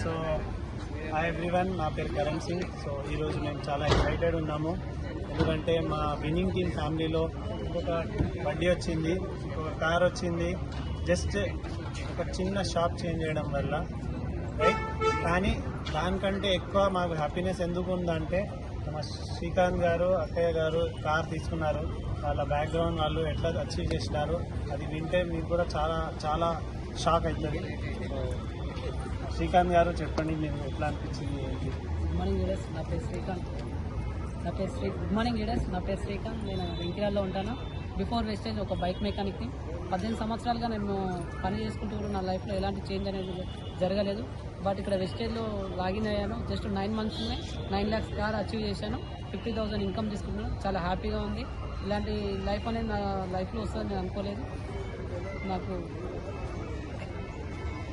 So hi everyone, నా పేరు Karan Singh. So ఈరోజు మేము చాలా ఎక్సైటెడ్ ఉన్నాము, ఎందుకంటే మా విన్నింగ్ టీమ్ ఫ్యామిలీలో ఇంకొక బడ్డీ వచ్చింది, ఇంకొక కార్ వచ్చింది. జస్ట్ ఒక చిన్న షాప్ చేంజ్ చేయడం వల్ల, రైట్. కానీ దానికంటే ఎక్కువ మాకు హ్యాపీనెస్ ఎందుకు ఉందంటే, మా శ్రీకాంత్ గారు, అక్కయ్య గారు కార్ తీసుకున్నారు. వాళ్ళ బ్యాక్గ్రౌండ్ వాళ్ళు ఎట్లా అచీవ్ చేసినారు అది వింటే మీకు కూడా చాలా చాలా షాక్ అవుతుంది. శ్రీకాంత్ గారు చెప్పండి, మీకు ఎట్లా అనిపించింది ఏంటి? గుడ్ మార్నింగ్ లీడర్స్, నా పేరు శ్రీకాంత్. గుడ్ మార్నింగ్ లీడర్స్, నా పేరు శ్రీకాంత్. నేను వెంకిరాల్లో ఉంటాను. బిఫోర్ వెస్టేజ్ ఒక బైక్ మెకానిక్ని. 18 సంవత్సరాలుగా నేను పని చేసుకుంటూ కూడా నా లైఫ్లో ఎలాంటి చేంజ్ అనేది జరగలేదు. బట్ ఇక్కడ వెస్టేజ్లో లాగిన్ అయ్యాను. జస్ట్ 9 మంత్స్లోనే 9 lakhs కార్ అచీవ్ చేశాను. 50,000 ఇన్కమ్ తీసుకుంటున్నాను. చాలా హ్యాపీగా ఉంది. ఇలాంటి లైఫ్ అనేది నా లైఫ్లో వస్తుందని నేను అనుకోలేదు. నాకు